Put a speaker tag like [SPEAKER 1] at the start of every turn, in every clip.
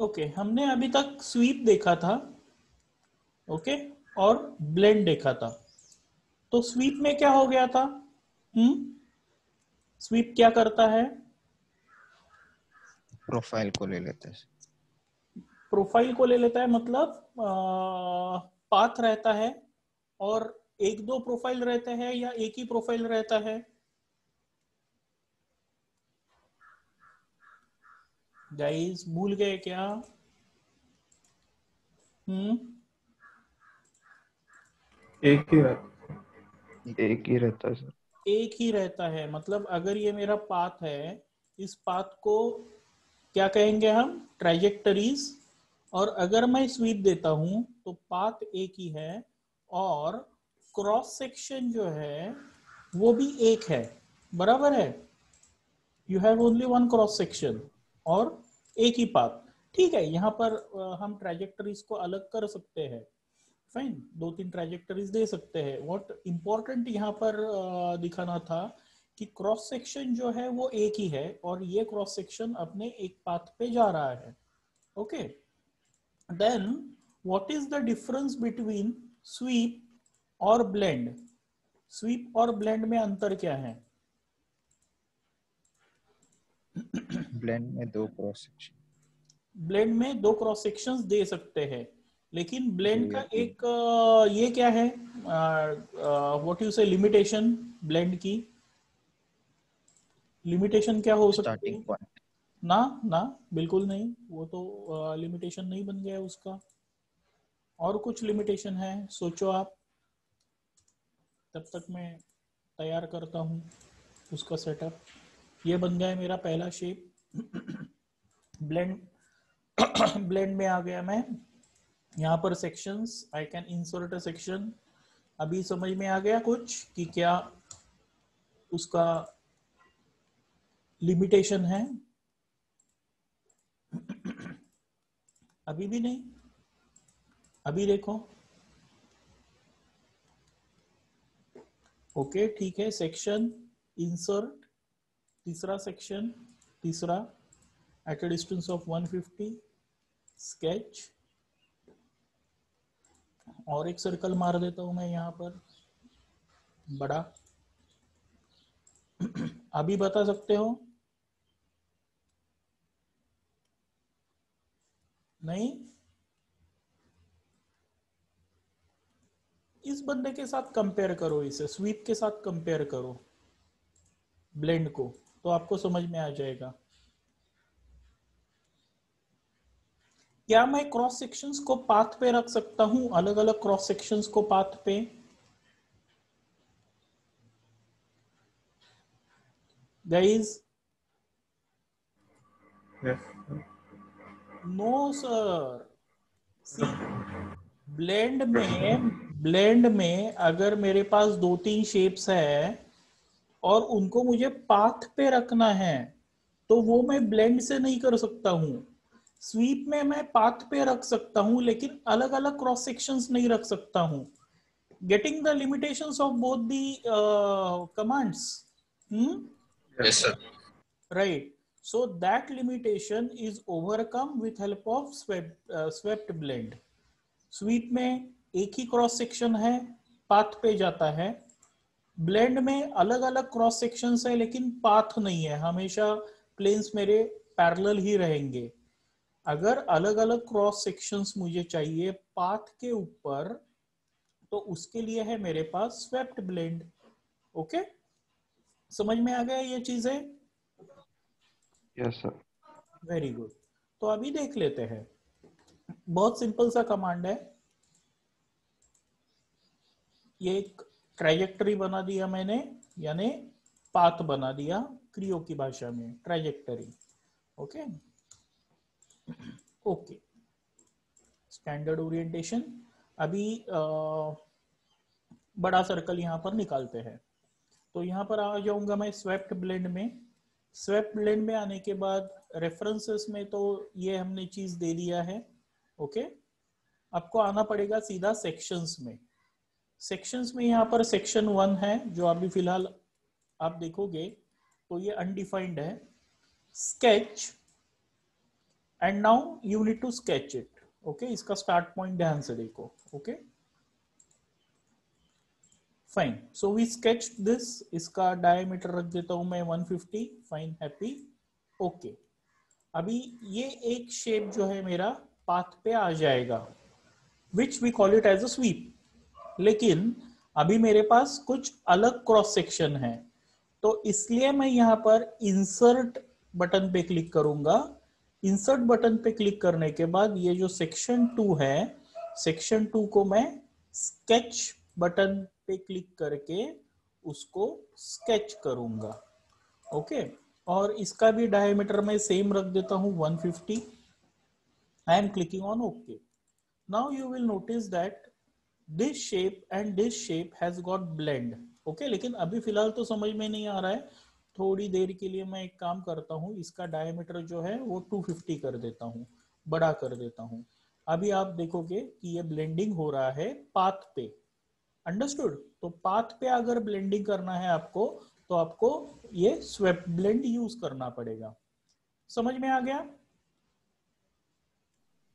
[SPEAKER 1] Okay, हमने अभी तक स्वीप देखा था, ओके, और ब्लेंड देखा था। तो स्वीप में क्या हो गया था? स्वीप क्या करता है?
[SPEAKER 2] प्रोफाइल को ले लेते हैं।
[SPEAKER 1] प्रोफाइल को ले लेता है, मतलब पाथ रहता है, और एक दो प्रोफाइल रहते हैं या एक ही प्रोफाइल रहता है? गाइस भूल गए क्या?
[SPEAKER 3] एक ही रहता
[SPEAKER 2] एक ही रहता है सर।
[SPEAKER 1] एक ही रहता है, मतलब अगर ये मेरा पाथ है, इस पाथ को क्या कहेंगे हम? ट्राइजेक्टरीज। और अगर मैं स्वीप देता हूं तो पाथ एक ही है, और क्रॉस सेक्शन जो है वो भी एक है, बराबर है। You have only one cross section और एक ही पाथ। ठीक है, यहाँ पर हम ट्राइजेक्टरीज को अलग कर सकते हैं, फाइन, दो तीन ट्राइजेक्टरीज दे सकते हैं। व्हाट इंपॉर्टेंट यहाँ पर दिखाना था कि क्रॉस सेक्शन जो है वो एक ही है, और ये क्रॉस सेक्शन अपने एक पाथ पे जा रहा है। Okay, then what is the difference between sweep और ब्लेंड? स्वीप और ब्लेंड में अंतर क्या है?
[SPEAKER 2] ब्लेंड में दो क्रॉस सेक्शन,
[SPEAKER 1] ब्लेंड में दो क्रॉस सेक्शंस दे सकते हैं, लेकिन
[SPEAKER 2] दो
[SPEAKER 1] ब्लेंड
[SPEAKER 2] या
[SPEAKER 1] का
[SPEAKER 2] तीन।
[SPEAKER 1] एक ये क्या है, व्हाट यू से लिमिटेशन? ब्लेंड की लिमिटेशन क्या हो सकती
[SPEAKER 2] स्टार्टिंग
[SPEAKER 1] है?
[SPEAKER 2] पॉइंट।
[SPEAKER 1] ना ना, बिल्कुल नहीं, वो तो लिमिटेशन नहीं बन गया उसका। और कुछ लिमिटेशन है, सोचो आप, तब तक मैं तैयार करता हूँ उसका सेटअप। ये बन गया है मेरा पहला शेप। ब्लेंड ब्लेंड में आ गया मैं, यहाँ पर sections, I can insert a section. अभी समझ में आ गया कुछ कि क्या उसका लिमिटेशन है? अभी भी नहीं? अभी देखो। ओके ठीक है, सेक्शन, इंसर्ट, तीसरा सेक्शन, तीसरा, at a distance of 150, sketch, और एक सर्कल मार देता हूं मैं यहाँ पर बड़ा। अभी बता सकते हो? नहीं? इस बंदे के साथ कंपेयर करो, इसे स्वीप के साथ कंपेयर करो ब्लेंड को, तो आपको समझ में आ जाएगा। क्या मैं क्रॉस सेक्शंस को पाथ पे रख सकता हूं, अलग अलग क्रॉस सेक्शंस को पाथ पे? गाइस
[SPEAKER 3] है।
[SPEAKER 1] No sir. सी, ब्लेंड में अगर मेरे पास दो तीन शेप्स है और उनको मुझे पाथ पे रखना है, तो वो मैं ब्लेंड से नहीं कर सकता हूं। स्वीप में मैं पाथ पे रख सकता हूं, लेकिन अलग अलग क्रॉस सेक्शंस नहीं रख सकता हूं। Getting the limitations of both the commands?
[SPEAKER 3] Yes sir.
[SPEAKER 1] Right. So that limitation is overcome with help of swept blend. Sweep में एक ही क्रॉस सेक्शन है, पाथ पे जाता है। ब्लेंड में अलग अलग क्रॉस सेक्शंस है, लेकिन पाथ नहीं है, हमेशा प्लेन्स मेरे पैरेलल ही रहेंगे। अगर अलग अलग क्रॉस सेक्शंस मुझे चाहिए पाथ के ऊपर, तो उसके लिए है मेरे पास स्वेप्ट ब्लेंड। ओके, समझ में आ गया ये चीजें?
[SPEAKER 2] Yes sir.
[SPEAKER 1] Very good. तो अभी देख लेते हैं, बहुत सिंपल सा कमांड है। ये एक ट्राइजेक्टरी बना दिया मैंने, यानी पाथ बना दिया, क्रियो की भाषा में trajectory. Okay okay, standard orientation. अभी बड़ा सर्कल यहाँ पर निकालते हैं। तो यहाँ पर आ जाऊंगा मैं स्वेप्ट ब्लेंड में। स्वेप्ट ब्लेंड में आने के बाद रेफरेंसेस में तो ये हमने चीज दे दिया है। ओके, आपको आना पड़ेगा सीधा सेक्शंस में। सेक्शंस में यहाँ पर सेक्शन 1 है, जो अभी फिलहाल आप देखोगे तो ये अनडिफाइंड है। Sketch, and now you need to sketch it. Okay, इसका स्टार्ट पॉइंट ध्यान से देखो. Okay, fine. So we sketch this. इसका डायमीटर रख देता हूं मैं 150. Fine, happy, okay. अभी ये एक शेप जो है मेरा पाथ पे आ जाएगा, which we call it as a sweep. लेकिन अभी मेरे पास कुछ अलग क्रॉस सेक्शन है, तो इसलिए मैं यहां पर इंसर्ट बटन पे क्लिक करूंगा. इंसर्ट बटन पे क्लिक करने के बाद ये जो सेक्शन 2 है, सेक्शन 2 को मैं स्केच बटन पे क्लिक करके उसको स्केच करूंगा. ओके, और इसका भी डायमीटर मैं सेम रख देता हूं 150. I am clicking on okay. Now you will notice that this shape and this shape has got blend. Okay, लेकिन अभी फिलहाल तो समझ में नहीं आ रहा है. थोड़ी देर के लिए मैं एक काम करता हूँ, इसका डायमीटर जो है वो 250 कर देता हूँ, बड़ा कर देता हूँ. अभी आप देखोगे कि ये ब्लेंडिंग हो रहा है पाथ पे. अंडरस्टूड? तो पाथ पे अगर ब्लेंडिंग करना है आपको, तो आपको ये स्वेप्ट ब्लेंड यूज करना पड़ेगा. समझ में आ गया?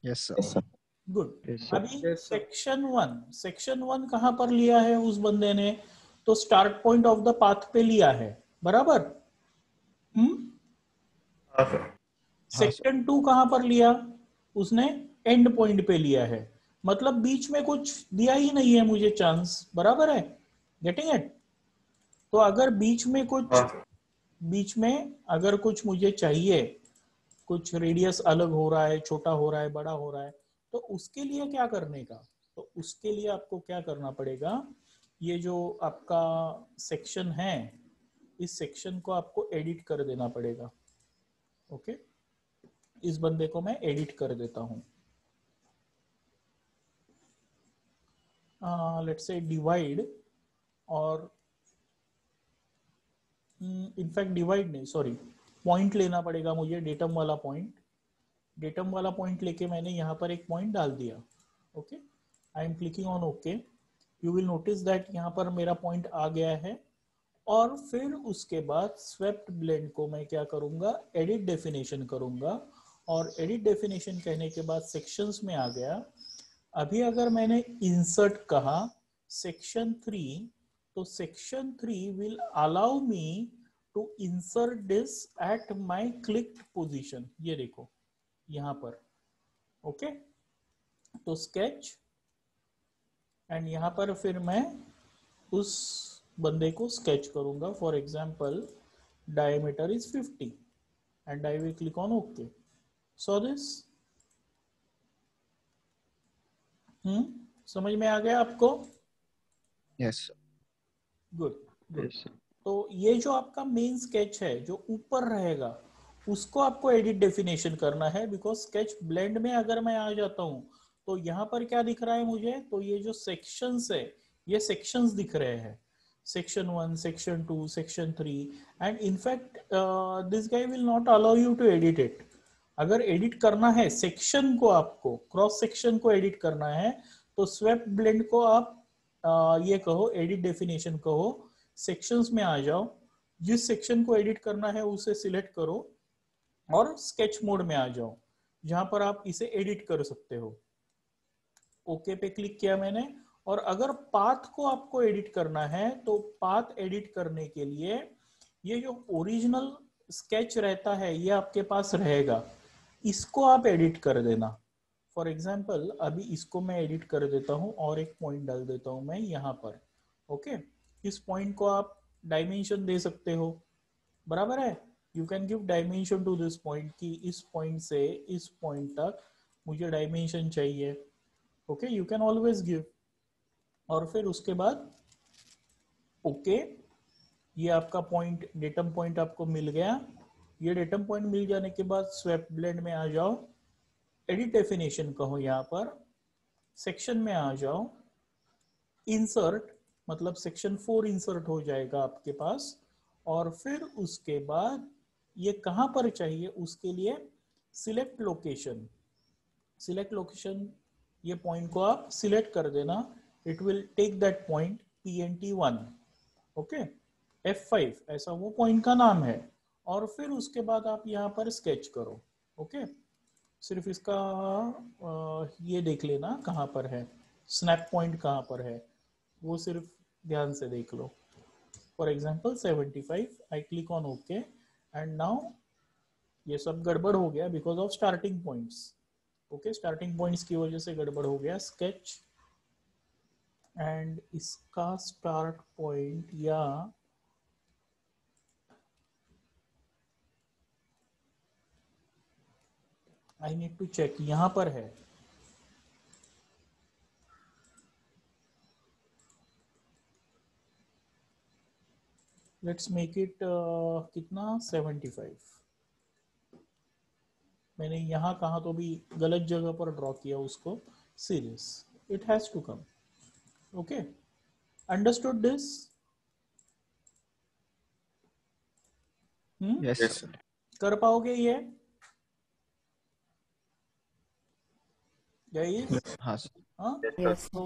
[SPEAKER 2] Yes sir.
[SPEAKER 1] Good.
[SPEAKER 2] Yes, sir.
[SPEAKER 1] अभी
[SPEAKER 3] Yes, sir.
[SPEAKER 1] सेक्शन 1 कहां पर लिया है उस बंदे ने? तो start point of the path पे लिया है, बराबर.
[SPEAKER 3] हाँ सर.
[SPEAKER 1] सेक्शन 2 कहां पर लिया? उसने एंड पॉइंट पे लिया है, मतलब बीच में कुछ दिया ही नहीं है मुझे चांस. बराबर है? Getting it? तो अगर बीच में
[SPEAKER 3] हाँ सर.
[SPEAKER 1] अगर कुछ मुझे चाहिए, कुछ रेडियस अलग हो रहा है, छोटा हो रहा है, बड़ा हो रहा है, तो उसके लिए क्या करने का? तो उसके लिए आपको क्या करना पड़ेगा? ये जो आपका सेक्शन है, इस सेक्शन को आपको एडिट कर देना पड़ेगा. ओके, इस बंदे को मैं एडिट कर देता हूं. लेट्स से डिवाइड, और इनफैक्ट डिवाइड नहीं, सॉरी, पॉइंट लेना पड़ेगा मुझे, डेटम वाला पॉइंट. डेटम वाला पॉइंट लेके मैंने यहाँ पर एक पॉइंट डाल दिया. Okay, I am clicking on okay. You will notice that यहाँ पर मेरा पॉइंट आ गया है. और फिर उसके बाद स्वेप्ट ब्लेंड को मैं क्या करूंगा? एडिट डेफिनेशन करूंगा. और एडिट डेफिनेशन कहने के बाद सेक्शंस में आ गया. अभी अगर मैंने इंसर्ट कहा सेक्शन 3, तो section 3 will allow me to insert this at my clicked position. ये देखो यहां पर. ओके, तो स्केच, एंड यहां पर फिर मैं उस बंदे को स्केच करूंगा. For example diameter is 50 and I will click on okay. So this समझ में आ गया आपको?
[SPEAKER 2] Yes sir.
[SPEAKER 1] Good, good.
[SPEAKER 2] Yes sir.
[SPEAKER 1] तो ये जो आपका मेन स्केच है जो ऊपर रहेगा, उसको आपको एडिट डेफिनेशन करना है. बिकॉज स्केच ब्लेंड में अगर मैं आ जाता हूं, तो यहाँ पर क्या दिख रहा है मुझे? तो ये जो सेक्शंस है, ये सेक्शंस दिख रहे हैं. Section 1, section 2, section 3. And in fact this guy will not allow you to edit it. अगर एडिट करना है सेक्शन को, आपको क्रॉस सेक्शन को एडिट करना है, तो स्वेप्ट ब्लेंड को आप ये कहो, एडिट डेफिनेशन कहो, सेक्शंस में आ जाओ, जिस सेक्शन को एडिट करना है उसे सिलेक्ट करो, और स्केच मोड में आ जाओ, जहां पर आप इसे एडिट कर सकते हो. ओके पे क्लिक किया मैंने. और अगर पाथ को आपको एडिट करना है, तो पाथ एडिट करने के लिए ये जो ओरिजिनल स्केच रहता है ये आपके पास रहेगा, इसको आप एडिट कर देना. फॉर एग्जाम्पल अभी इसको मैं एडिट कर देता हूं और एक पॉइंट डाल देता हूं मैं यहाँ पर. ओके, इस पॉइंट को आप डायमेंशन दे सकते हो. बराबर है? You can give dimension to this point, कि इस पॉइंट से इस पॉइंट तक मुझे डायमेंशन चाहिए. Okay, you can always give. और फिर उसके बाद ओके, ये आपका पॉइंट, डेटम पॉइंट आपको मिल गया. ये डेटम पॉइंट मिल जाने के बाद स्वेप्ट ब्लेंड में आ जाओ, एडिट डेफिनेशन कहो, यहाँ पर सेक्शन में आ जाओ, इंसर्ट, मतलब सेक्शन 4 इंसर्ट हो जाएगा आपके पास. और फिर उसके बाद ये कहां पर चाहिए उसके लिए सिलेक्ट लोकेशन. सिलेक्ट लोकेशन, ये पॉइंट को आप सिलेक्ट कर देना. It will take that point PNT1. Okay, F5 ऐसा वो पॉइंट का नाम है. और फिर उसके बाद आप यहाँ पर स्केच करो. ओके, सिर्फ इसका ये देख लेना कहाँ पर है, स्नैप पॉइंट कहाँ पर है, वो सिर्फ ध्यान से देख लो। For example 75, I click on okay and now ये सब गड़बड़ हो गया because of starting points. Okay, starting points की वजह से गड़बड़ हो गया स्केच। एंड इसका स्टार्ट पॉइंट या आई नीड टू चेक यहां पर है। लेट्स मेक इट कितना 75। मैंने यहाँ कहा तो भी गलत जगह पर ड्रॉ किया उसको, series it has to come. Okay, understood this?
[SPEAKER 2] Yes,
[SPEAKER 3] Yes,
[SPEAKER 2] sir.
[SPEAKER 3] sir.
[SPEAKER 1] कर पाओगे ये गाइस?
[SPEAKER 2] हाँ sir.
[SPEAKER 1] हाँ,
[SPEAKER 4] Yes,
[SPEAKER 1] तो